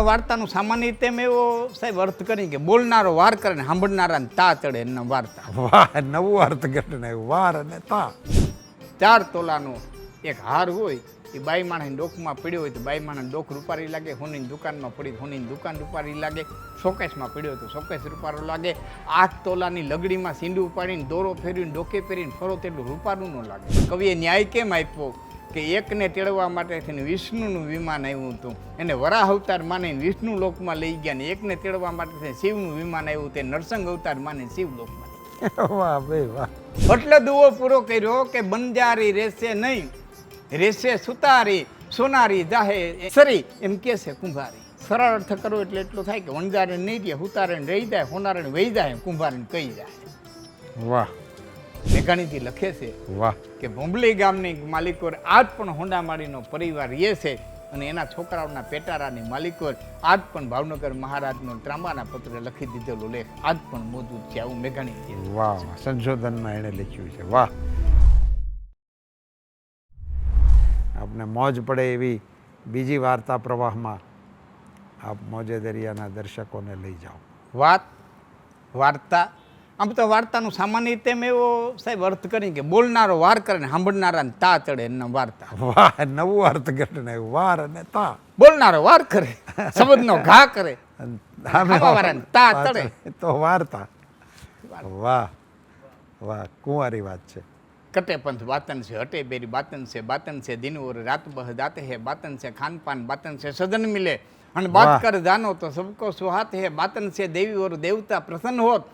તો વાર્તાનું સામાન્ય રીતે મેં એવો સાહેબ અર્થ કરી કે બોલનારો વાર કરે ને સાંભળનારાને તા ચડે એના વાર્તા. વાહ, નવું અર્થઘટન આવ્યું, વાર અને તા. 4 તોલાનો એક હાર હોય, એ બાઈ માણસની ડોકમાં પડ્યો હોય તો બાઈ માણસ ડોક રૂપારી લાગે, હોનીની દુકાનમાં પડી હોનીની દુકાન રૂપારી લાગે, શોકેસમાં પડ્યો તો શોકેસ રૂપારો લાગે, 8 તોલાની લગડીમાં સીંડું ઉપાડીને દોરો ફેરવીને ડોકે પહેરીને ફરો તેટલું રૂપારું ન લાગે. કવિએ ન્યાય કેમ આપ્યો કે એકને તેડવા માટે થઈને વિષ્ણુનું વિમાન આવ્યું હતું, એને વરાહ અવતાર માનીને વિષ્ણુ લોકમાં લઈ ગયા, ને એકને તેડવા માટે થઈને શિવનું વિમાન આવ્યું, તે નરસંગ અવતાર માનીને શિવ લોકમાં. વાહ ભાઈ વાહ. એટલે દુઓ પૂરો કર્યો કે બંજારી રહેશે નહીં, રહેશે સુતારી, સોનારી જાહે સરી, એમ કે છે કુંભારી. સરળ અર્થ કરો એટલે એટલો થાય કે વણજારે નહીં રહે, હુતારે રહી જાય, હોનારે વહી જાય, કુંભારીને કહી જાય. વાહ. મેઘાણીજી લખે છે વાહ કે ભોંભલી ગામની માલિકો આજ પણ હોંડામાળીનો પરિવાર રહે છે, અને એના છોકરાઓના પેટારાની માલિકો આજ પણ ભાવનગર મહારાજનો ત્રાંબાના પત્ર લખી દીધેલો લેખ આજ પણ મોજૂદ છે. આવું મેઘાણી. વાહ, સંશોધનમાં એણે લખ્યું છે. વાહ. આપને મોજ પડે એવી બીજી વાર્તા પ્રવાહમાં આપ મોજે દરિયાના દર્શકોને લઈ જાઓ. વાર્તા આમ તો વાર્તાનું સામાન્ય રીતે મેં એવો સાહેબ અર્થ કરી કે બોલનારો વાર કરે ને સાંભળનારાને તા ચડે એના વાર્તા. વાહ, નવું અર્થઘટન આવ્યું, વાર અને તા. બોલનારો વાર કરે, શબ્દનો ઘા કરે, સામેવાળાને તા ચડે તો વાર્તા. વાહ વાહ, કુંવારી વાત છે. કટે પંથ બાતન છે, હટે બેરી બાતન છે દિન ઓર રાત બહ દાતે હે બાતન છે, ખાન પાન બાતન છે, સદન મિલે અને बात कर जानो तो सबको सुहाते हैं, बातन से देवी और देवता प्रसन्न होत,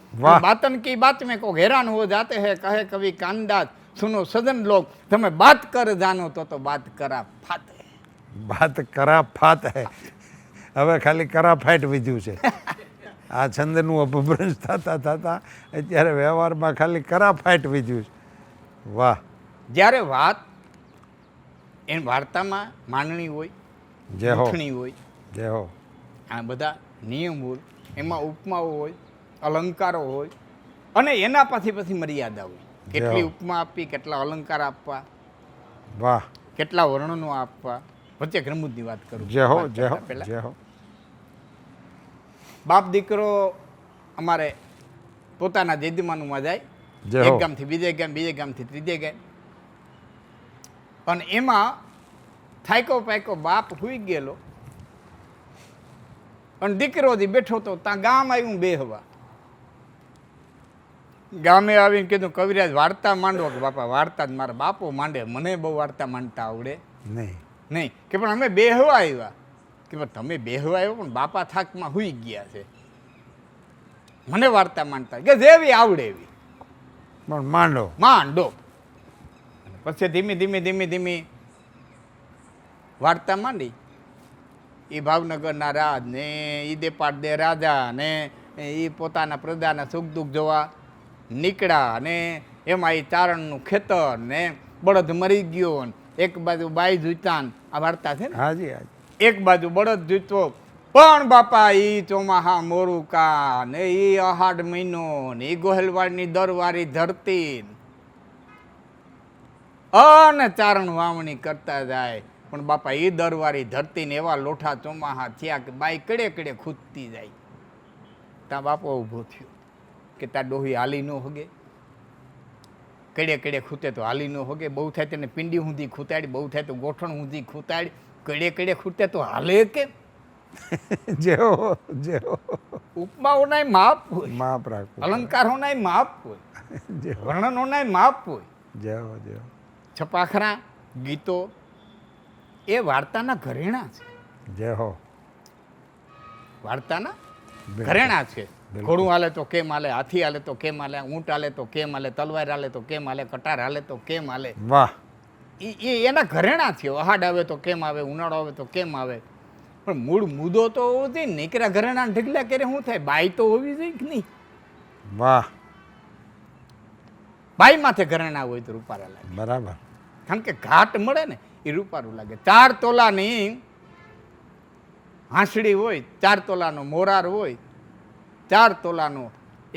बातन की बात में को हैरान हो जाते हैं, कहे कवि कानदास सुनो सदन लोग, તમે बात कर जानो तो बात करा फात है. बात करा फात है. હવે ખાલી કરા ફાટ વિધ્યું છે. આ છંદનું અપભ્રંશ થતા થતા અત્યારે વ્યવહારમાં ખાલી કરા ફાટ વિધ્યું છે. વાહ. જ્યારે વાત એ વાર્તામાં માંડણી હોય, ગૂંથણી હોય, જય હો, આ બધા નિયમ હોય, એમાં ઉપમાઓ હોય, અલંકારો હોય, અને એના પછી મર્યાદા હોય. કેટલી ઉપમા આપવી, કેટલા અલંકાર આપવા, વાહ, કેટલા વર્ણનો આપવા. વચ્ચે ગ્રમુદની વાત કરું. જય હો, જય હો, જય હો. બાપ દીકરો અમારે પોતાના જયમાનુમાં જાય, એક ગામથી બીજે ગામ, બીજે ગામથી ત્રીજે ગામ, અને એમાં થાયકો પાયકો બાપ હુઈ ગયેલો અને દીકરો જે બેઠો હતો ત્યાં ગામ આવ્યું બેહવા. ગામે આવીને કીધું કવિરાજ વાર્તા માંડો. કે બાપા વાર્તા જ મારા બાપો માંડે, મને બહુ વાર્તા માંડતા આવડે નહીં. કે પણ અમે બેહવા આવ્યા. કે તમે બેહવા આવ્યો પણ બાપા થાકમાં હુઈ ગયા છે, મને વાર્તા માંડતા કે જેવી આવડે એવી પણ માંડો માંડો. પછી ધીમે વાર્તા માંડી. એ ભાવનગરના રાજ ને એ દેપાટ દે રાજા ને એ પોતાના પ્રજાના સુખ દુઃખ જોવા નીકળ્યા, અને એમાં એ ચારણનું ખેતર ને બળદ મરી ગયો, એક બાજુ બાઈ જૂતા. આ વાર્તા છે ને? હાજી હાજી. એક બાજુ બળદ જૂતો, પણ બાપા ઈ ચોમાહા મોરું કા ને ઈ અહાડ મહિનો ને ઈ ગોહેલવાડની દરવારી ધરતી, અને ચારણ વાવણી કરતા જાય. પણ બાપા એ દરવારી ધરતીને એવા લોઠા ચોમાહા થયા કે બાઈ કડે કડે ખૂદતી જાય. ત્યાં બાપો ઊભો થયો કે તાર ડોહી હાલી ન હોગે, કડે કડે ખૂતે તો હાલી ન હોગે. બહુ થાય તેને પિંડી ઊંધી ખૂતાડી, બહુ થાય તો ગોઠણ ઊંધી ખૂતાડી, કડે કડે ખૂટે તો હાલે કેમ? જેવો જેવો ઉપમાઓના માપ હોય, માપ રાખવું, અલંકારોના માપ હોય, વર્ણનોના માપ હોય. જેવો જેવો છપાખરા ગીતો એ વાર્તાના ઘરેણા છે. જય હો, વાર્તાના ઘરેણા છે. ઘોડું હાલે તો કેમ હાલે, હાથી હાલે તો કેમ હાલે, ઊંટ હાલે તો કેમ હાલે, તલવાર હાલે તો કેમ હાલે, કટાર હાલે તો કેમ હાલે. વાહ. એ એના ઘરેણા છે. અહાડ આવે તો કેમ આવે, ઉનાળો આવે તો કેમ આવે. પણ મૂળ મુદ્દો તો હોવો જોઈએ. નીકળ્યા ઘરેણા ઢગલા કરે શું થાય? બાઈ તો હોવી જોઈએ કે નહીં? વાહ. બાઈ માથે ઘરેણા હોય તો રૂપારા લાગે. બરાબર. કારણ કે ઘાટ મળે ને એ રૂપારું લાગે. 4 તોલાની હાંસડી હોય, 4 તોલાનો મોરાર હોય, 4 તોલાનો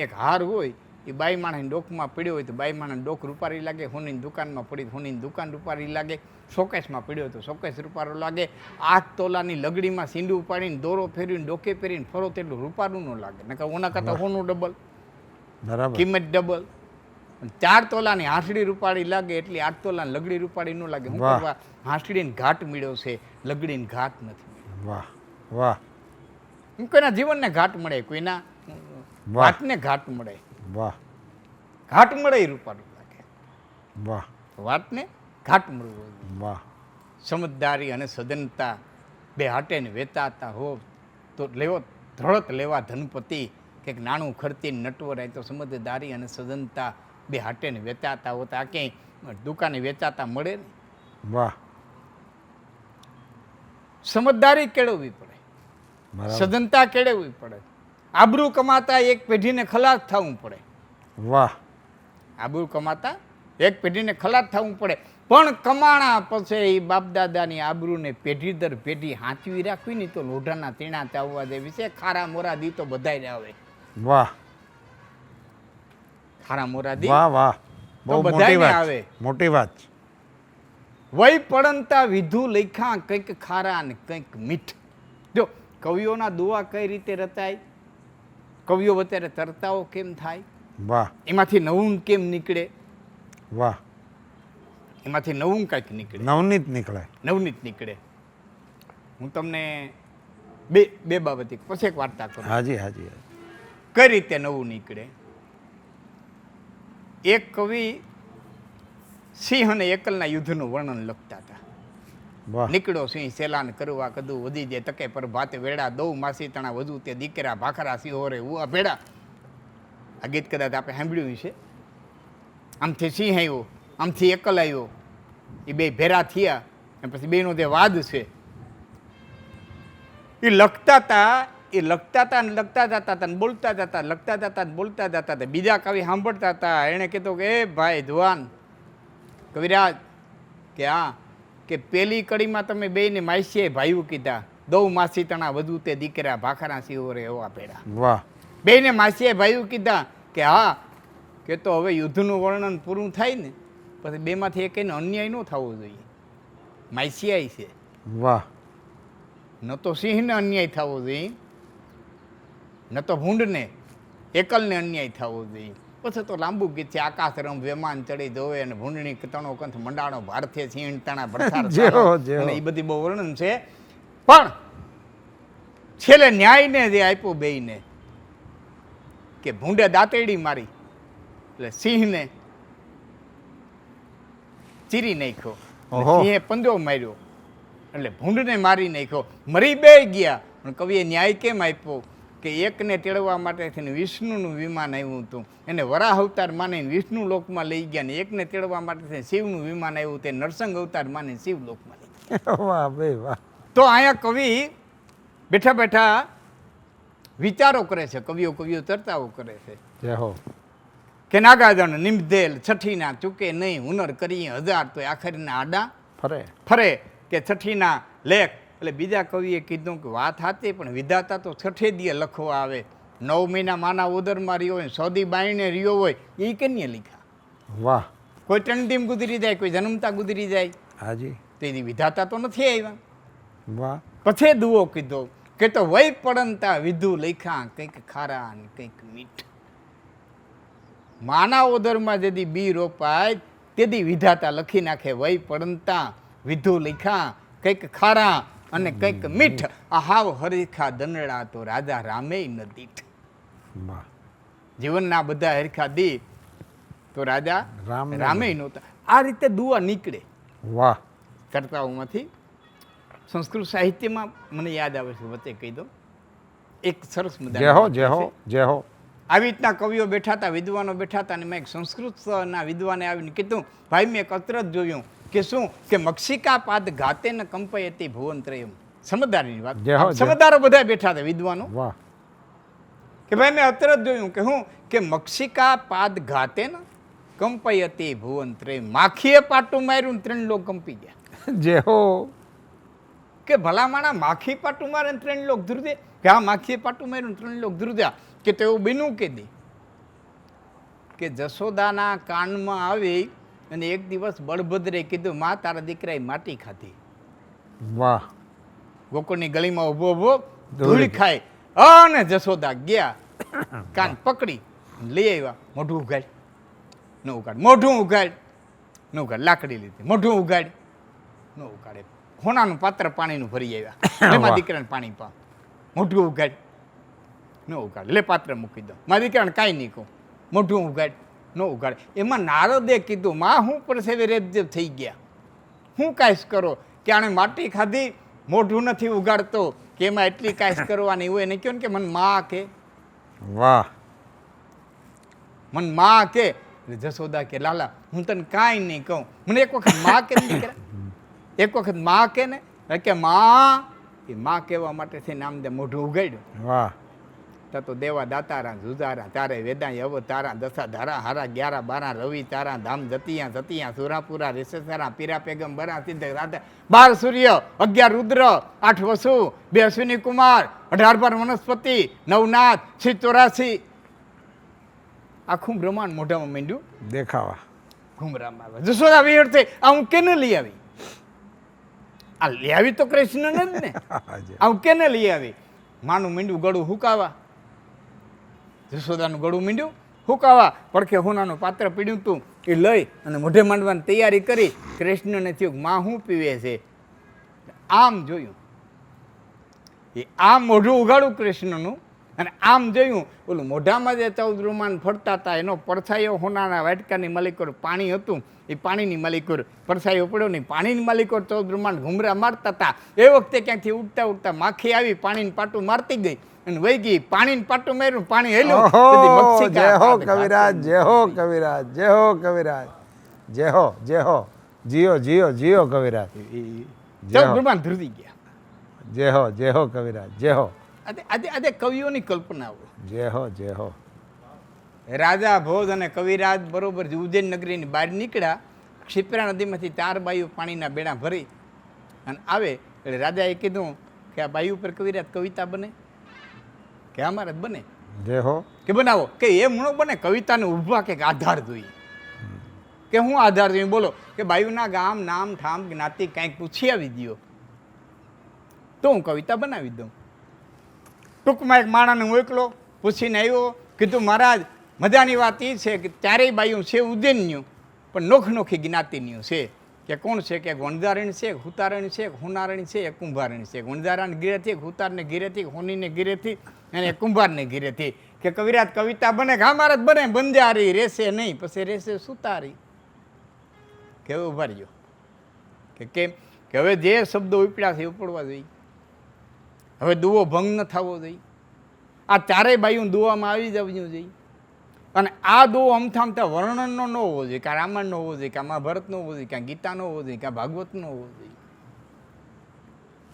એક હાર હોય, એ બાઈ માણસની ડોકમાં પડ્યો હોય તો બાઈ માણસ ડોક રૂપારી લાગે, હોનીની દુકાનમાં પડી હોનીની દુકાન રૂપારી લાગે, શોકેસમાં પડ્યો હતો. શોકેસ રૂપારો લાગે. 8 તોલાની લગડીમાં સીંડું પાડીને દોરો ફેરવીને ડોકે પહેરીને ફરો તેટલું રૂપારું ન લાગે. નકર ઓના કરતાં હોનું ડબલ, બરાબર. કિંમત ડબલ. 4 તોલાની હાંસડી રૂપાળી લાગે એટલી 8 તોલાની લગડી રૂપાળી ન લાગે. હું કરવા હાંસડીને ઘાટ મળ્યો છે, લગડીને ઘાટ નથી મળ્યો. વાહ વાહ. કોઈના જીવનને ઘાટ મળે, કોઈના વાતને ઘાટ મળે. વાહ. ઘાટ મળે એ રૂપાળું લાગે. વાહ. વાતને ઘાટ મળવું. વાહ. સમજદારી અને સદનતા બે હાટે ને વેતાતા હો તો લેવો ધ્રળત લેવા ધનપતિ. કંઈક નાણું ખર્ચી નટવર તો સમજદારી અને સદનતા બે હાટે ને વેચાતા હોતા. આ ક્યાંય દુકાને વેચાતા મળે ને. વાહ. સમજદારી કેળવવી પડે, સદનતા કેળવવી પડે. આબરૂ કમાતા એક પેઢીને ખલાસ થવું પડે. વાહ. આબરૂ કમાતા એક પેઢીને ખલાસ થવું પડે. પણ કમાણા પછી એ બાપદાદાની આબરૂને પેઢી દર પેઢી હાંચવી રાખવી ને તો લોઢાના તીણા ચાવવા દેવી છે. ખારા મોરા દી તો બધાય આવે. વાહ. ખારા મોરા દી વાહ વાહ. બહુ મોટી વાત, આવે. મોટી વાત. વય પડંતા વિધુ લખ્યા કંઈક ખારા ને કંઈક મીઠ. જો કવિઓના દુઆ કઈ રીતે રચાય, કવિઓ અત્યારે તરતાઓ કેમ થાય, વાહ. એમાંથી નવું કેમ નીકળે, વાહ. એમાંથી નવું કંઈક નીકળે, નવનીત નીકળે, નવનીત નીકળે. હું તમને બે બાબત પછી એક વાર્તા કરું. હાજી હાજી. કઈ રીતે નવું નીકળે. એક કવિ સિંહ અને એકલના યુદ્ધનું વર્ણન લખતા હતા. વાહ. નીકળો સિંહ સેલાન કરવા કદું વધી જાય તકે પર ભાત વેડા દઉ માસી તણા વધુ તે દીકરા ભાખરા સિંહોરે ઉવા ભેડા. આ ગીત કદાચ આપણે સાંભળ્યું છે. આમથી સિંહ આવ્યો, આમથી એકલ આવ્યો, એ બે ભેરા થયા અને પછી બેનો જે વાદ છે એ લખતા હતા ને લખતા જતા હતા ને બોલતા જતા, લખતા જતા ને બોલતા જતા હતા. બીજા કવિ સાંભળતા હતા. એણે કીધું કે એ ભાઈ જુવાન કવિરાજ કે હા કે પેલી કડીમાં તમે બેને માસીએ ભાઈઓ કીધા દઉ માસી તણા વધુ તે દીકરા ભાખરા સિંહોરે એવા ભેડા. વાહ. બેને માસીએ ભાઈઓ કીધા કે હા કે તો હવે યુદ્ધનું વર્ણન પૂરું થાય ને પછી બેમાંથી એકને અન્યાય ન થવો જોઈએ. માસીયાઈ છે, વાહ. ન તો સિંહને અન્યાય થવો જોઈએ, ન તો ભૂંડને એકલને અન્યાય થવો જોઈએ. પછી તો લાંબુ ગીત છે. આકાશ રમ વેમાન ચડી જોવે અને ભૂંડની તણો કંથ મંડાણો ભારતીય સિંહ તણા ભરથાર અને એ બધી બહુ વર્ણન છે. પણ છેલ્લે ન્યાયને જે આપ્યો બેયને કે ભૂંડે દાંતેડી મારી એટલે સિંહને ચીરી નાખ્યો, સિંહે પંજો માર્યો એટલે ભૂંડને મારી નાખ્યો. મરી બે ગયા. પણ કવિએ ન્યાય કેમ આપ્યો કે એકને તેડવા માટે થઈને વિષ્ણુનું વિમાન આવ્યું હતું, એને વરાહ અવતાર માનીને વિષ્ણુ લોકમાં લઈ ગયા, ને એકને તેડવા માટે થઈને શિવનું વિમાન આવ્યું તે નરસંગ અવતાર માનીને શિવ લોકમાં લઈ ગયા. વાહ ભાઈ વાહ. તો અહીંયા કવિ બેઠા બેઠા વિચારો કરે છે. કવિઓ ચર્ચાઓ કરે છે જય હો. કે નાગાજણ નિમધેલ છઠ્ઠીના ચૂકે નહીં, હુનર કરીએ 1000 તો આખરીના આડા ફરે. કે છઠ્ઠીના લેખ એટલે બીજા કવિએ કીધું કે વાત હતી પણ વિધાતા તો છઠ્ઠે દીએ લખવા આવે. 9 મહિના માના ઉદરમાં રહ્યો હોય, સોદી બાઈને રહ્યો હોય, એ કેને લીખા. વાહ. કોઈ ટણદીમ ગુજરી જાય, કોઈ જન્મતા ગુજરી જાય, હાજી. તો એની વિધાતા તો નથી આવ્યા. વાહ. પછી દુઓ કીધો કે તો વય પડંતા વિધુ લખ્યા કંઈક ખારા ને કંઈક મીઠ. માના ઓદરમાં જેથી બી રોપાય તેથી વિધાતા લખી નાખે વય પડંતા વિધુ લખ્યા કંઈક ખારા અને કંઈક મીઠ. આ હાવ હરીખા દનડા તો રાજા રામે ન દીઠ. વાહ. જીવનના બધા હરખા દી તો રાજા રામે નહોતા. આ રીતે દુઆ નીકળે. વાહ. ચર્ચાઓમાંથી. સંસ્કૃત સાહિત્યમાં મને યાદ આવે છે, વચ્ચે કહી દો, એક સરસ મજા. આવી રીતના કવિઓ બેઠા હતા, વિદ્વાનો બેઠા હતા, અને મેં એક સંસ્કૃતના વિદ્વાને આવીને કીધું ભાઈ મેં એક અચરજ જોયું કે શું કે મક્ષિકા પાદ ઘાતે ને કંપયતી ભુવનત્રયમ. સમજદારીની વાત. સમજદારો બધા બેઠા હતા વિદ્વાનો. વાહ. કે ભાઈ મેં અચરજ જોયું કે હું કે મક્ષિકા પાદ ઘાતે ને કંપયતી ભુવનત્રયમ. માખીએ પાટું માર્યું ને 3 લોક કંપી ગયા. જય હો. કે ભલા માણા માખી પાટું મારે 3 લોક ધ્રુજે. કે હા માખીએ પાટું માર્યું 3 લોક ધ્રુજ્યા. કે તેવું બીનું કે દી કે જશોદાના કાનમાં આવી અને એક દિવસ બળભદ્રે કીધું માં તારા દીકરાએ માટી ખાધી. વાહ. ગોકુળની ગલીમાં ઊભો ઊભો ધૂળ ખાય અને જશોદા ગયા કાન પકડી લઈ આવ્યા. મોઢું ઉગાડ ન ઉગાડ, મોઢું ઉગાડ ન ઉગાડ, લાકડી લીધી મોઢું ઉગાડ ન ઉગાડે. હોનાનું પાત્ર પાણીનું ભરી આવ્યા. એમાં દીકરાને પાણી પા, મોઢું ઉગાડ ન ઉગાડ, લે પાત્ર મૂકી દો. મારા દીકરાને કાંઈ નહીં કહું, મોઢું ઉગાડ ન ઉગાડે. એમાં નારદે કીધું માં હું પરસેવે રેબજેબ થઈ ગયા, હું કાંઈશ કરો કે આણે માટી ખાધી, મોઢું નથી ઉગાડતો, કે એમાં એટલી કાંઈશ કરવાની હોય ને કહો ને કે મને માં કે. વાહ. મને માં કે. જશોદા કે લાલા હું તને કાંઈ નહીં કહું, મને એક વખત માં કે દીકરા, એક વખત માં કે ને કે માં. એ માં કહેવા માટે થઈને આમ દે મોઢું ઉગાડ્યું. વાહ. તો દેવા દાતારા જુજારા તારે વેદાય અવ તારા દશા ધારા હારા 11 12 રવિ તારા ધામ જતિયા જતિયા સુરાપુરા રિસેસારા પીરા પેગમ્બરા સિદ્ધ રાધા 12 સૂર્ય 11 રુદ્ર 8 વસુ 2 અશ્વિની કુમાર 18 બાર વનસ્પતિ 9 નાથ 84. આખું બ્રહ્માંડ મોઢામાં માંડ્યું દેખાવા. ઘુમરામાં આવે. જશોદા વિહર થઈ આ હું કેને લઈ આવી? આ લઈ આવી તો કૃષ્ણ જ ને. આ હું કેને લઈ આવી? માનું મીંડું ગળું હુકાવા. જશોદાનું ગળું મીંડ્યું હુકાવા. પડખે હોનાનું પાત્ર પીડ્યું હતું એ લઈ અને મોઢે માંડવાની તૈયારી કરી. કૃષ્ણને થયું માં હું પીવે છે. આમ જોયું, એ આમ મોઢું ઉગાડું કૃષ્ણનું અને આમ જોયું ઓલું મોઢામાં જે 14 રૂમાન ફરતા હતા એનો પડછાયો હોનાના વાટકાની માલિકોર પાણી હતું. એ પાણીની માલિકોર પડછાયો પડ્યો નહીં, પાણીની માલિકોર 14 રૂમાન ઘુમરા મારતા હતા. એ વખતે ક્યાંકથી ઉડતા ઉડતા માખી આવી પાણીને પાટું મારતી ગઈ અને વહી ગઈ. પાણીને પાટું માર્યું, પાણી હેલ્યું. જય હો કવિરાજ, જય હો કવિરાજ, જય હો કવિરાજ, જય હો, જય હો, જીઓ જીઓ જીઓ કવિરાજ. 14 રૂમાન ધ્રુજી ગયા. જય હો, જય હો કવિરાજ, જય હો. આજે કવિઓની કલ્પનાઓ. જય હો, જય હો. રાજા ભોજ અને કવિરાજ બરોબર ઉજ્જૈન નગરીની બહાર નીકળ્યા. ક્ષિપ્રા નદીમાંથી 4 બાયુ પાણીના બેડા ભરી અને આવે એટલે રાજાએ કીધું કે આ બાયુ પર કવિરાજ કવિતા બને કે અમારે જ બને? જય હો. કે બનાવો. કે એમ ન બને, કવિતાને ઊભા કે આધાર જોઈએ. કે હું આધાર જોઈએ? બોલો કે બાયુના ગામ નામ ઠામ જ્ઞાતિ કાંઈક પૂછી આવી દો તો હું કવિતા બનાવી દઉં. ટૂંકમાં એક માણાને મોકલો, પૂછીને આવ્યો, કીધું મહારાજ મજાની વાત એ છે કે ચારેય બાયું છે ઉજ્જૈનનું, પણ નોખ નોખી જ્ઞાતિનું છે. કે કોણ છે? કે વણઝારણ છે, હુતારણ છે, હોનારણ છે, એક કુંભારણ છે. વણઝારાને ઘીરેથી, હુતારને ઘીરેથી, હોનીને ઘીરેથી અને કુંભારને ઘીરેથી. કે કવિરાજ કવિતા બને? કે હા મહારાજ બને. બંજારી રહેશે નહીં, પછી રહેશે સુતારી. કે હવે ઉભા રહ્યો કે કેમ? કે હવે જે શબ્દો ઉપડ્યા છે એ ઉપડવા જોઈએ. હવે દુવો ભંગ ન થવો જોઈએ. આ ચારેય બાયું દુવામાં આવી જવું જોઈએ. અને આ દુવો અમથામથા વર્ણનનો ન હોવો જોઈએ, કાં રામાયણનો હોવો જોઈએ, કાં મહાભારતનો હોવો જોઈએ, કાં ગીતાનો હોવો જોઈએ, કાં ભાગવતનો હોવો જોઈએ.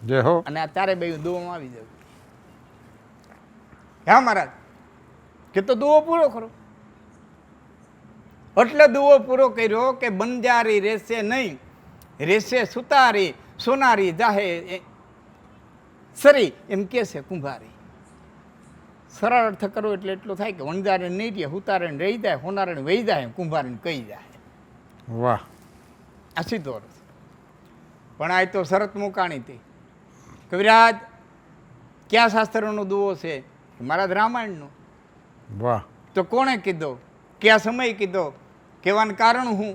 જય હો. અને આ ચારેય બાયું દુવામાં આવી જવું. હા મહારાજ કે તો દુવો પૂરો કરો. એટલે દુવો પૂરો કર્યો કે બંજારી રહેશે નહીં, રહેશે સુતારી, સોનારી જાહે સરી, એમ કે છે કુંભારી. સરળ અર્થ કરો એટલે એટલો થાય કે વણઝારણ નહીં રહે, હુતારણ રહી જાય, હોનારણ વહી જાય, કુંભારણ કહી જાય. વાહ. આ સીધો અર્થ. પણ આ તો શરત મુકાણી હતી. કવિરાજ કયા શાસ્ત્રનો દુવો છે? મહારાજ રામાયણનો. વાહ. તો કોણે કીધો? કયા સમય કીધો? કહેવાનું કારણ હું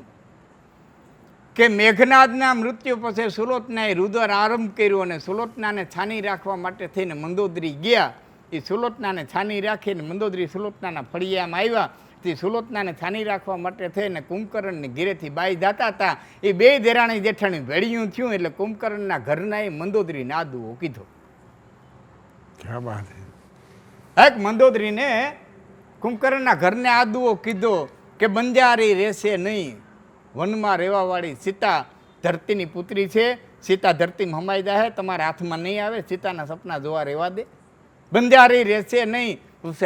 કે મેઘનાદના મૃત્યુ પછી સુલોચનાએ રુદન આરંભ કર્યો અને સુલોચનાને છાની રાખવા માટે થઈને મંદોદરી ગયા. એ સુલોચનાને છાની રાખીને મંદોદરી સુલોચનાના ફળિયામાં આવ્યા. તે સુલોચનાને છાની રાખવા માટે થઈને કુંભકર્ણને ઘેરેથી બાઈ જાતા હતા. એ બે દેરાણી જેઠાણી ભેળિયું થયું એટલે કુંભકર્ણના ઘરના એ મંદોદરી નાદુઓ કીધો. ક્યાં બાત હે. એક મંદોદરીને કુંભકર્ણના ઘરને આદુઓ કીધો કે બંજારી રહેશે નહીં. વનમાં રહેવાવાળી સીતા ધરતીની પુત્રી છે. સીતા ધરતીમાં હમાઈ જાય, તમારા હાથમાં નહીં આવે. સીતાના સપના જોવા રહેવા દે. બંજારી રહેશે નહીં,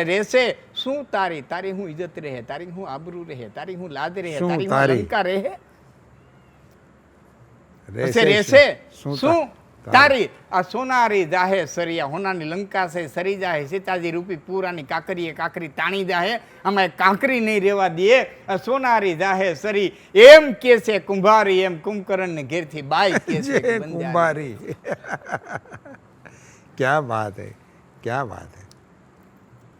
રહેશે શું તારી? તારી હું ઇજ્જત રહે, તારી હું આબરૂ રહે, તારી હું લાજ રહે, તારી હું અલંકાર રહે. રહેશે શું તારી આ સોનારી જાહે સરિયા હોનાની લંકા છે સરી જાહે સીતાજી રૂપી પૂરાની કાકરીએ કાકરી તાણી જાહે આમાં કાંકરી નહીં રહેવા દે આ સોનારી જાહે સરી એમ કે છે કુંભારી એમ કુંભકર્ણને ઘેરથી બાઈ કે છે કે બંજારી. કુંભારી ક્યા બાત હે, ક્યા બાત હે.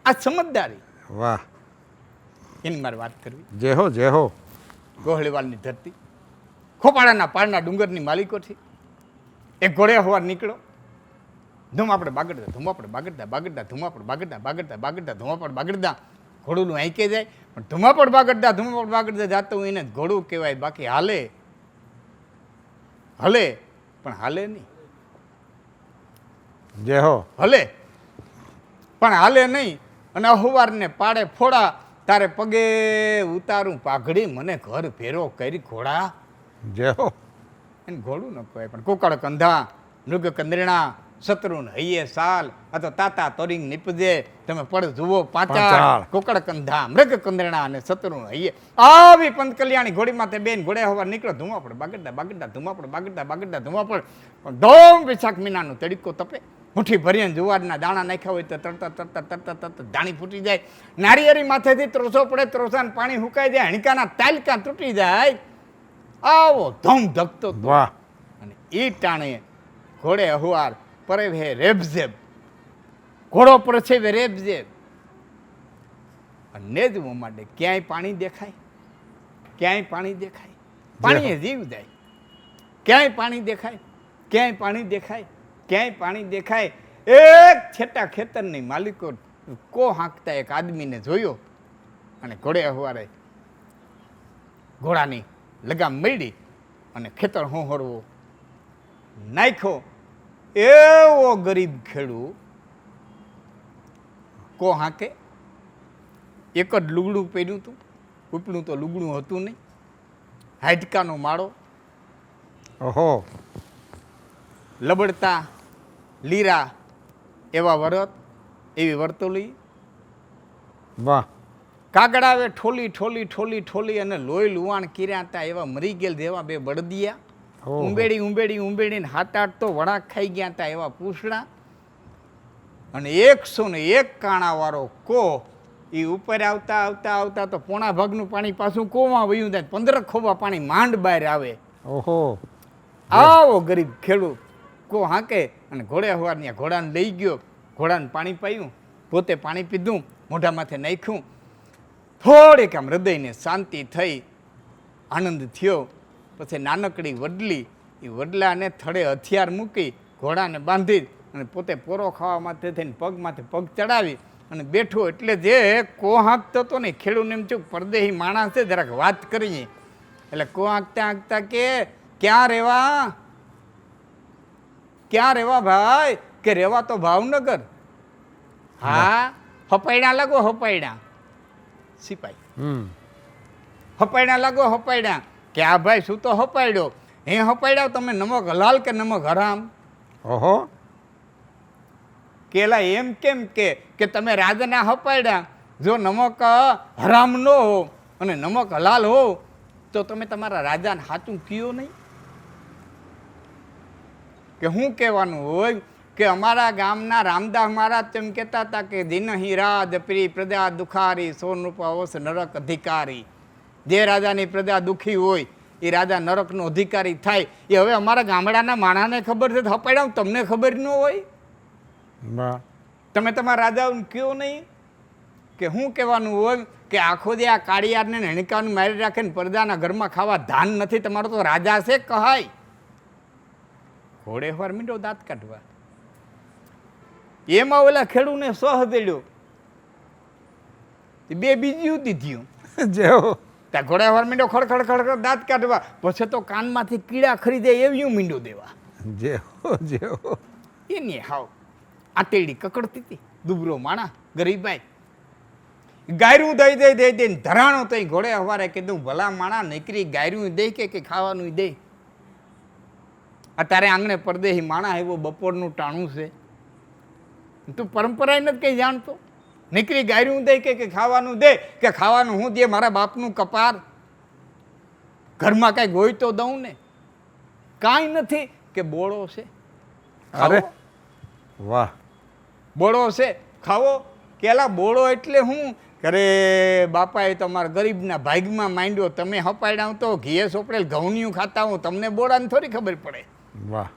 આ સમજદારી વાહ, એની મારે વાત કરવી. જય હો. ગોહળીવાલની ધરતી ખોપાળાના પાળના ડુંગરની માલિકો છે. એક ઘોડે હવાર નીકળો ધૂમ આપણે બાગડતા ધૂમ આપણે બાગડતા બાગડતા ધૂમ આપણે બાગડતા બાગડતા બાગડતા ધૂમ આપણે બાગડતા ઘોડુંનું આંકે જાય પણ ધુમાપડ બાગડતા ધુમાપડ બાગડતા જાતો એને ઘોડું કહેવાય. બાકી હાલે હલે પણ હાલે નહીં. જય હો. હલે પણ હાલે નહીં. અને અહવારને પાડે ફોડા તારે પગે ઉતારું પાઘડી મને ઘર ભેરો કરી ઘોડા. જય હો. એને ઘોડું ન કહેવાય પણ કુકડ કંધા મૃગ કંદરીણા શત્રુન હૈયે સાલ અથવા તાતા તોરિંગ નીપજે તમે પડ જુઓ પાંચાળ. કુકડ કંધા મૃગ કંદરીણા અને શત્રુન હૈયે આવી પંત કલ્યાણી ઘોડી માથે બેન ઘોડે હવા નીકળો ધુમાપડ બાગડતા બાગડતા ધુમાપડ બાગડતા બાગડતા ધુમાપડ પણ ધોમ વિશાખ મહિનાનો તડીકો તપે મુઠ્ઠી ભરીને જુવારના દાણા નાખ્યા હોય તો તરત તરત તરત તરત દાણી ફૂટી જાય. નારિયેરી માથેથી ત્રોસો પડે ત્રોસાને પાણી હુકાઈ જાય હણકાના તાલકા તૂટી જાય. આવો ધમ ધકતો વાહ. અને એ ટાણે ઘોડે અહવાર પરે હે રેબઝેબ ઘોડો પર છે વે રેબઝેબ. અને જ માટે ક્યાંય પાણી દેખાય ક્યાંય પાણી દેખાય પાણીએ જીવ જાય. ક્યાંય પાણી દેખાય ક્યાંય પાણી દેખાય ક્યાંય પાણી દેખાય. એક છેટા ખેતરની માલિકો કો હાંકતા એક આદમીને જોયો અને ઘોડે અહવારે ઘોડાની લગામ મળી અને ખેતર હોહરવો નાખ્યો. એવો ગરીબ ખેડૂ કો હાંકે એક જ લુગડું પહેર્યું હતું ઉપડું તો લુગડું હતું નહીં. હાડકાનો માળો ઓહો. લબડતા લીરા એવા વરત એવી વર્તોલી વાહ. કાગડાવે ઠોલી ઠોલી ઠોલી ઠોલી અને લોહી લુવાણ કર્યા હતા એવા મરી ગયેલ જેવા બે બળદિયા. ઉંબેડી ઉંબેડી ઉંબેડીને હાથ આઠ તો વડાક ખાઈ ગયા હતા એવા પૂછડા. અને 101 કાણાવાળો કો એ ઉપર આવતા આવતા આવતા તો પોણા ભાગનું પાણી પાછું કોમાં વયું જાય. 15 ખોબા પાણી માંડ બહાર આવે. ઓહો. આવો ગરીબ ખેડૂત કો હાંકે અને ઘોડે હવારની ઘોડાને લઈ ગયો. ઘોડાને પાણી પાયું પોતે પાણી પીધું મોઢામાંથી નાખ્યું. થોડીક આમ હૃદયને શાંતિ થઈ આનંદ થયો. પછી નાનકડી વડલી એ વડલાને થડે હથિયાર મૂકી ઘોડાને બાંધી અને પોતે પોરો ખાવા માટે થઈને પગમાંથી પગ ચડાવી અને બેઠો. એટલે જે કો હાંકતો હતો ને ખેડૂને એમ થયું પરદેહી માણસ છે જરાક વાત કરીએ. એટલે કો હાંકતા હાંકતા કે ક્યાં રહેવા ભાઈ કે રહેવા તો ભાવનગર. હા હપાયડા લાગો હપાયડા સિપાઈ હપાયડા લાગો હપાયડા કે આ ભાઈ શું તો હપાયડ્યો હે હપાયડા તમે નમક હલાલ કે નમક હરામ. ઓહો. કેલા એમ કેમ કે તમે રાજાના હપાયડા જો નમક હરામ ન હો અને નમક હલાલ હો તો તમે તમારા રાજાને હાચું કયો નહીં. કે શું કહેવાનું હોય કે અમારા ગામના રામદાસ મહારાજ તેમ કહેતા હતા કે દિનહી રાજ પ્રી પ્રજા દુખારી સોનરૂપ અવસ નરક અધિકારી. જે રાજાની પ્રજા દુઃખી હોય એ રાજા નરકનો અધિકારી થાય. એ હવે અમારા ગામડાના માણાને ખબર છે હપાડ્યા તમને ખબર ન હોય. તમે તમારા રાજાઓને કયો નહીં કે શું કહેવાનું હોય કે આખો દે આ કાળિયારને હણકાનું મારી રાખે ને પ્રજાના ઘરમાં ખાવા ધાન નથી તમારો તો રાજા છે કહાય. ઘોડે વાર મીંડો દાંત કાઢવા એમાં ઓલા ખેડૂને સહ દેડ્યો બે બીજી દીધ્યું જેવો ત્યાં ઘોડા વાર મીંડો ખડખડ ખડખડ દાંત કાઢવા પછી તો કાનમાંથી કીડા ખરીદે એવી મીંડો દેવા. જેવો એની હાવ આટેડી કકડતી હતી દુબરો માણા ગરીબાઈ ગાયરું દઈ દઈ દઈ દઈને ધરાણો તઈ ઘોડે હવારે કીધું ભલા માણા નીકળી ગાયરું દે કે ખાવાનું દે. અત્યારે આંગણે પરદેહી માણા એવો બપોરનું ટાણું છે તું પરંપરા નથી કઈ જાણતો. નીકળી ગાયરું દે કે ખાવાનું દે કે ખાવાનું હું દે મારા બાપનું કપાર ઘરમાં કાંઈ ગોઈ તો દઉં ને કાંઈ નથી કે બોળો છે અરે વાહ બોળો છે ખાવો કેલા બોળો એટલે હું કરે બાપાએ તમારા ગરીબના ભાગમાં માંડ્યો તમે હપાડ્યા તો ઘીએ સોપડેલ ઘઉંનિયું ખાતા હું તમને બોળાની થોડી ખબર પડે વાહ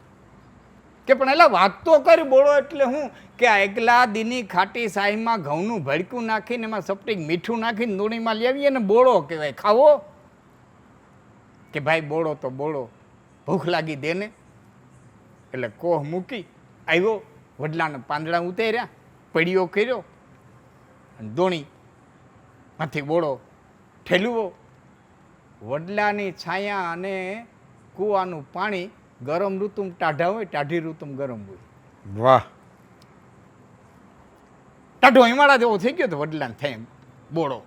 કે પણ એટલે વાત તો કરી બોળો એટલે હું કે આ એકલા દીની ખાટી સાહીમાં ઘઉંનું ભડકું નાખીને એમાં સપટીક મીઠું નાખીને દોણીમાં લેવીએ ને બોળો કહેવાય ખાવો કે ભાઈ બોળો તો બોળો ભૂખ લાગી દે ને એટલે કોહ મૂકી આવ્યો વડલાના પાંદડા ઉતાર્યા પડીઓ કર્યો અને દોણી માંથી બોળો ઠેલવો વડલાની છાયા અને કૂવાનું પાણી ગરમ ઋતુમાં ટાઢા હોય ટાઢી ઋતુમાં ગરમ હોય વાહ ટાઢો હિમાળા જેવો થઈ ગયો તો વડલાને થાય બોળો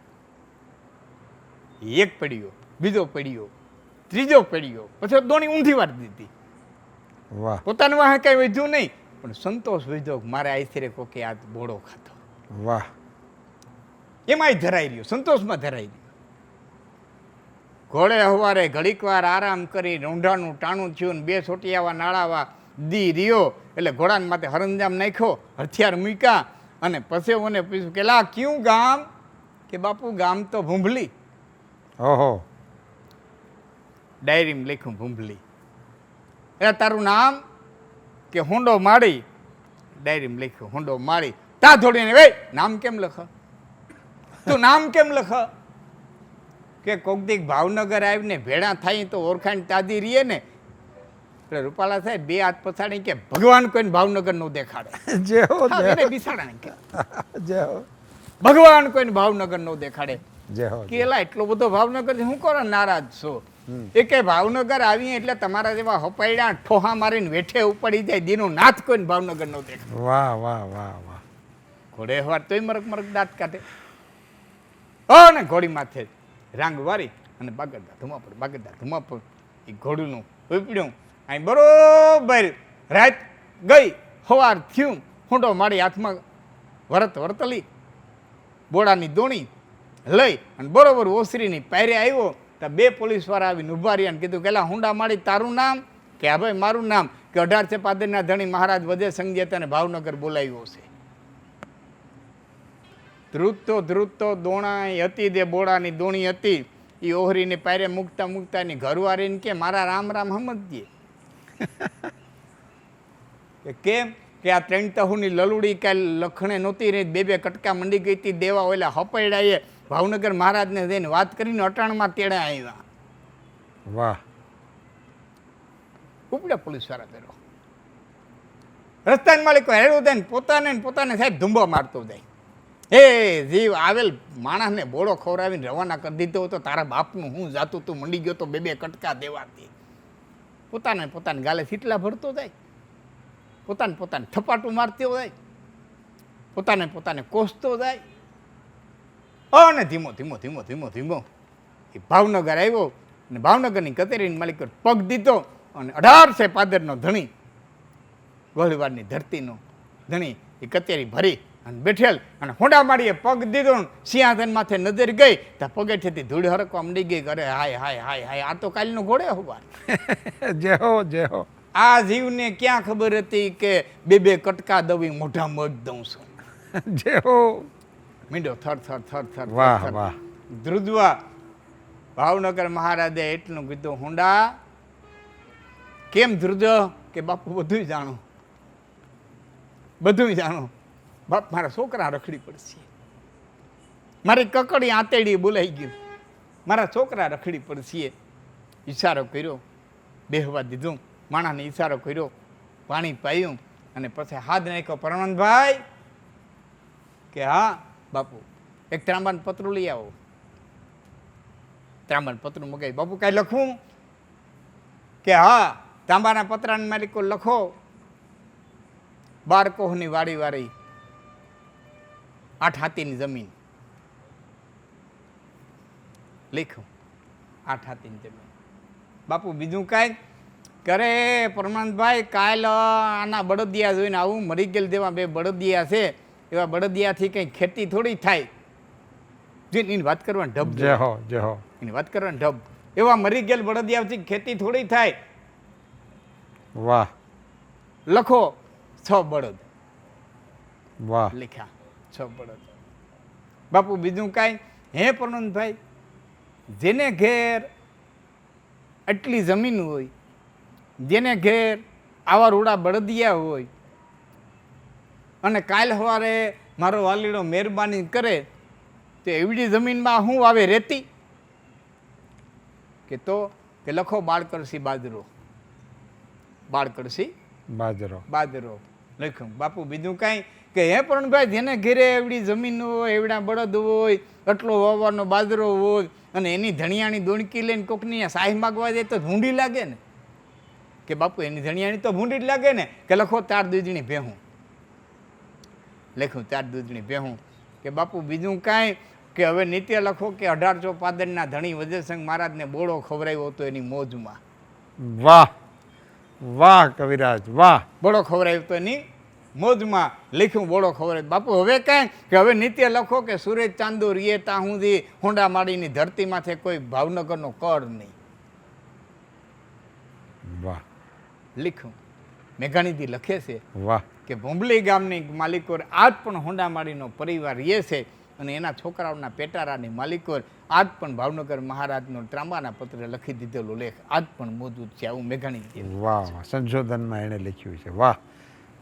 એક પડ્યો બીજો પડ્યો ત્રીજો પડ્યો પછી દોણી ઊંધી વાળી દીધી વાહ પોતાનું વાહ કઈ વધ્યું નહીં પણ સંતોષ વધ્યો મારે આઈથરે કોકે આ બોળો ખાતો વાહ એમાંય ધરાઈ રહ્યો સંતોષમાં ધરાઈ રહ્યો ઘોડે હવારે ઘડીક વાર આરામ કરી રોંઢાનું ટાણું થયું ને બે સોટિયાવા નાળાવા દી રહ્યો એટલે ઘોડાને માથે હરંજામ નાખ્યો હથિયાર મૂક્યા અને પછી મને પૂછ્યું કે લા ક્યું ગામ કે બાપુ ગામ તો ભૂંભલી ઓહો ડાયરીમાં લખ્યું ભૂંભલી એટલે તારું નામ કે હોંડો માળી ડાયરીમાં લખ્યું હોંડો માળી તા થોડીને ભાઈ નામ કેમ લખ તું નામ કેમ લખ કે કોક દીક ભાવનગર આવીને ભેળા થાય તો ઓળખાણ તાદી રહીએ ને એટલે રૂપાલા સાહેબ બે હાથ પછાડી કે ભગવાન કોઈને ભાવનગર નો દેખાડે જય હો હા, જય એને બિસાડા કે જય હો ભગવાન કોઈને ભાવનગર નો દેખાડે જય હો કે એલા એટલો બધો ભાવનગર હું કરો નારાજ છો એ કે ભાવનગર આવીએ એટલે તમારા જેવા હપાયડા ઠોહા મારીને વેઠે ઉપડી જાય દીનો નાથ કોઈને ભાવનગર નો દેખાડે વાહ વાહ વાહ વાહ ઘોડે હવાર તોય મરક મરક દાંત કાઢે અને ઘોડી માથે રાંગ વારી અને બાગડતા ધુમાપડ એ ઘોડીનું ઉપડ્યું અહીં બરોબર રાત ગઈ સવાર થયું હુંડો મારી હાથમાં વરતલી બોડાની દોણી લઈ અને બરોબર ઓસરીની પાયરે આવ્યો તો બે પોલીસવાળા આવીને ઊભા રહ્યા ને કીધું કે લા હુંડા માળી તારું નામ કે હા ભાઈ મારું નામ કે 18 પાદરના ધણી મહારાજ વધે સંજેતાને ભાવનગર બોલાવ્યો છે ધ્રુતતો દોણાઈ હતી જે બોડાની દોણી હતી એ ઓહરીને પાયરે મૂકતા ની ઘરવાળીને કે મારા રામ રામ સમજજે કે કેમ કે આ 3 તહુની લલુડી કાલ લખણે નહોતી રહી બે કટકા મંડી ગઈ હતી દેવા ઓલા હપૈડાએ ભાવનગર મહારાજને જઈને વાત કરીને અટાણમાં તેડા આવ્યા વાહ ઉપડે પોલીસ વાળા પેલો રસ્તાની માલિકો હેડું જાય પોતાને સાહેબ ધુંબો મારતો જાય હે જીવ આવેલ માણસને બોળો ખવડાવીને રવાના કરી દીધો તો તારા બાપનું હું જાતું તું મંડી ગયો તો બે કટકા દેવાતી પોતાને ગાલે સીટલા ભરતો જાય પોતાને થપાટું મારતો જાય પોતાને કોસતો જાય અને ધીમો એ ભાવનગર આવ્યો અને ભાવનગરની કચેરીની માલિક પગ દીધો અને 18 પાદરનો ધણી ગોળીવાડની ધરતીનો ધણી એ કચેરી ભરી અને બેઠેલ અને હોંડા મારીએ પગ દીધો સિંહાસન માથે નજર ગઈ તો પગેઠેથી ધૂળ હરકવા મંડી ગઈ કરે હાય આ તો કાલનો ઘોડે હોવા જય હો આ જીવને ક્યાં ખબર હતી કે બે કટકા દવી મોઢા મધ દઉં છું જય હો મીંડો થર વાહ વાહ ધ્રુજવા ભાવનગર મહારાજે એટલું કીધું હોંડા કેમ ધ્રુજ કે બાપુ બધું જાણો બાપ મારા છોકરા રખડી પડશે મારી કકડી આંતેડી બોલાઈ ગયું મારા છોકરા રખડી પડશે ઈશારો કર્યો બેહવા દીધું માણાને ઈશારો કર્યો પાણી પાયું અને પછી હાથ નાખ્યો પરમાનંદભાઈ કે હા બાપુ એક ત્રાંબાનું પતરું લઈ આવો ત્રાંબાનું પતરું મગાવી બાપુ કાંઈ લખવું કે હા તાંબાના પતરાના માલિકો લખો 12 કોહની વાડી 8 હાથીની જમીન લખ્યું 8 હાથીની જમીન બાપુ બીજું કાંઈ કરે પરમાનંદભાઈ કાલ આના બળદિયા જોઈને આવું મરી ગયેલ જેવા 2 બળદિયા છે એવા બળદિયાથી કંઈ ખેતી થોડી થાય એની વાત કરવાની ઢબ જય હો એની વાત કરવાની ઢબ એવા મરી ગયેલ બળદિયાથી ખેતી થોડી થાય વાહ લખો 6 બળદ વાહ લખ્યા, 6 બળદ. બાપુ બીજું કાંઈ? હે પ્રનંદભાઈ, જેને ઘેર આટલી જમીન હોય, જેને ઘેર આવા રૂડા બળદિયા હોય, અને કાલ સવારે મારો વાલીડો મહેરબાની કરે તો એવડી જમીનમાં હું આવે રેતી? કે તો કે લખો બાળકરસી બાજરો, બાળકરસી બાજરો લખ્યું. બાપુ બીજું કાંઈ? કે હે પણ ભાઈ, જેને ઘેરે એવડી જમીન હોય, એવડા બળદ હોય, આટલો વાવવાનો બાજરો હોય, અને એની ધણિયાની દોણકી લઈને કોકની સાહી માગવા જાય તો ભૂંડી લાગે ને? કે બાપુ એની ધણિયાની તો ભૂંડી જ લાગે ને? કે લખો 4 દૂધની ભેહું, લખ્યું 4 દૂધની ભેહું. કે બાપુ બીજું કાંઈ? કે હવે નિત્ય લખો કે 1800 પાદરના ધણી વજયસંઘ મહારાજને બોળો ખવડાવ્યો હતો એની મોજમાં. વાહ વાહ કવિરાજ વાહ. બોળો ખવડાવ્યો હતો એની મોજમાં, લખ્યું બોળો ખવડાવ્યો. બાપુ હવે કાંઈ? કે હવે નિત્ય લખો કે સૂરજ ચાંદો રીએ ત્યાં સુધી હોંડા માડીની ધરતી માથે કોઈ ભાવનગરનો કર નહીં. વાહ. લખ્યું. મેઘાણીજી લખે છે વાહ. કે ભોંબલી ગામની માલિકો આજ પણ હોંડામાળીનો પરિવાર રહે છે, અને એના છોકરાઓના પેટારાની માલિકો આજ પણ ભાવનગર મહારાજનો ત્રાંબાના પત્ર લખી દીધેલો લેખ આજ પણ મોજૂદ છે. આવું મેઘાણી. વાહ વાહ, સંશોધનમાં એણે લખ્યું છે. વાહ.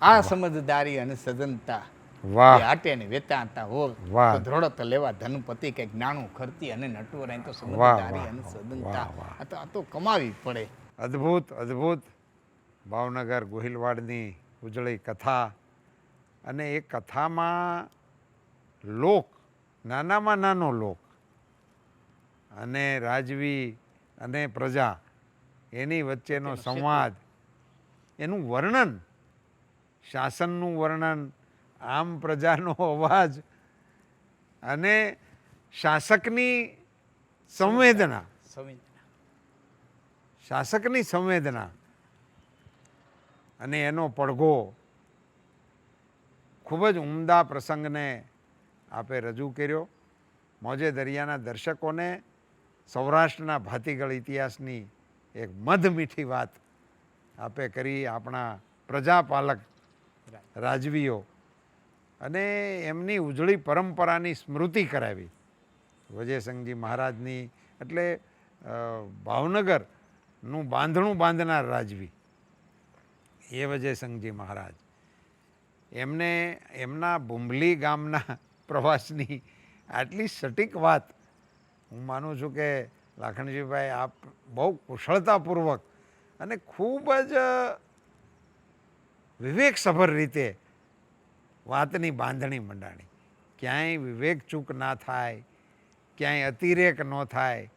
આ સમજદારી અને સજનતા વાહ. હાટે ને વેતાતા હો વાહ. તો ધ્રોડત લેવા ધનપતિ કઈક નાણું ખર્ચી અને નટવર તો સમજદારી અને સજનતા આ તો કમાવી પડે. અદ્ભુત અદ્ભુત. ભાવનગર ગોહિલવાડની ઉજળી કથા, અને એ કથામાં લોક, નાનામાં નાનો લોક, અને રાજવી અને પ્રજા એની વચ્ચેનો સંવાદ, એનું વર્ણન, શાસનનું વર્ણન, આમ પ્રજાનો અવાજ, અને શાસકની સંવેદના, શાસકની સંવેદના અને એનો પડઘો ખૂબ જ ઉમદા પ્રસંગને આપે રજૂ કર્યો. મોજે દરિયાના દર્શકોને સૌરાષ્ટ્રના ભાતીગળ ઇતિહાસની એક મધમીઠી વાત આપે કરી. આપણા પ્રજાપાલક રાજવીઓ અને એમની ઉજળી પરંપરાની સ્મૃતિ કરાવી. વજયસંઘજી મહારાજની, એટલે ભાવનગરનું બાંધણું બાંધનાર રાજવી એ વજયસંઘજી મહારાજ. એમને એમના ભૂંબલી ગામના પ્રવાસની આટલી સટીક વાત હું માનું છું કે લાખણજીભાઈ આપ બહુ કુશળતાપૂર્વક અને ખૂબ જ વિવેકસભર રીતે વાતની બાંધણી મંડાણી. ક્યાંય વિવેક ચૂક ના થાય, ક્યાંય અતિરેક ન થાય,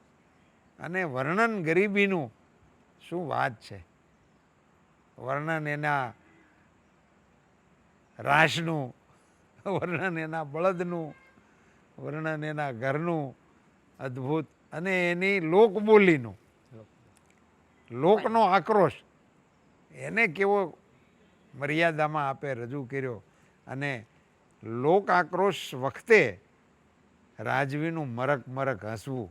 અને વર્ણન ગરીબીનું શું વાત છે, વર્ણન એના રાશનું, વર્ણન એના બળદનું, વર્ણન એના ઘરનું, અદ્ભુત, અને એની લોકબોલીનું, લોકનો આક્રોશ એને કેવો મર્યાદામાં આપે રજૂ કર્યો. અને લોક આક્રોશ વખતે રાજવીનું મરક મરક હસવું,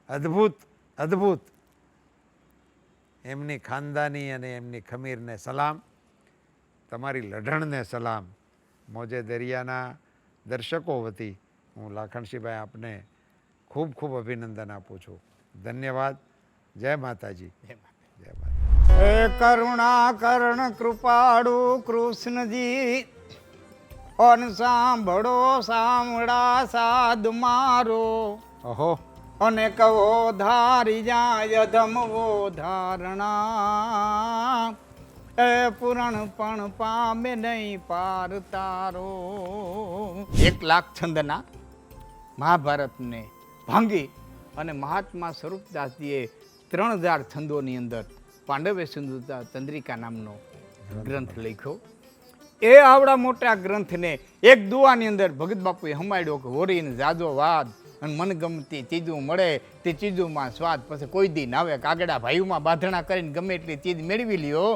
અદ્ભુત અદ્ભુત. એમની ખાનદાની અને એમની ખમીરને સલામ, તમારી લઢણને સલામ. મોજે દરિયાના દર્શકો વતી હું લાખણસિંહભાઈ આપને ખૂબ ખૂબ અભિનંદન આપું છું. ધન્યવાદ. જય માતાજી. જય માતા. એ કરુણા કર્ણ કૃપાળુ કૃષ્ણજી, અન સાંભળો સાંભળા સાદ મારો, ઓહો. અને કહો ધારી જાય ધમવો ધારણા, એ પુરાણ પણ પામે નહીં પાર તારો. 1 લાખ છંદના મહાભારતને ભાંગી અને મહાત્મા સ્વરૂપદાસજીએ 3000 છંદોની અંદર પાંડવે સિંધુતા ચંદ્રિકા નામનો ગ્રંથ લખ્યો. એ આવડા મોટા ગ્રંથને એક દુઆની અંદર ભગત બાપુએ હમાડ્યો કે હોરીને જાજો વાદ અને મનગમતી ચીજું મળે તે ચીજુમાં સ્વાદ, પછી કોઈ દી નાવે કાગડા ભાઈઓમાં બાંધણા કરીને ગમે એટલી ચીજ મેળવી લ્યો,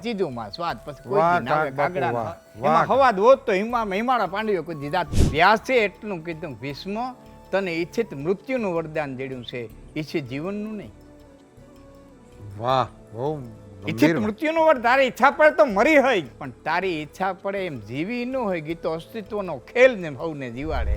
ચીજુમાં સ્વાદ, પછી કોઈ દી નાવે કાગડા. એમાં હવાદ હોત તો હિમાળા પાંડવે કોઈ દીધા. વ્યાસે એટલું કીધું, ભીષ્મ તને ઈચ્છિત મૃત્યુનું વરદાન જડ્યું છે, ઈચ્છિત જીવનનું નહીં. વાહ, બહુ ઈચ્છિત ગંભીર મૃત્યુનો વર તારી ઈચ્છા પડે તો મરી હોય પણ તારી ઈચ્છા પડે એમ જીવી ન હોય ગીતો અસ્તિત્વનો ખેલ ને ભવને જીવાડે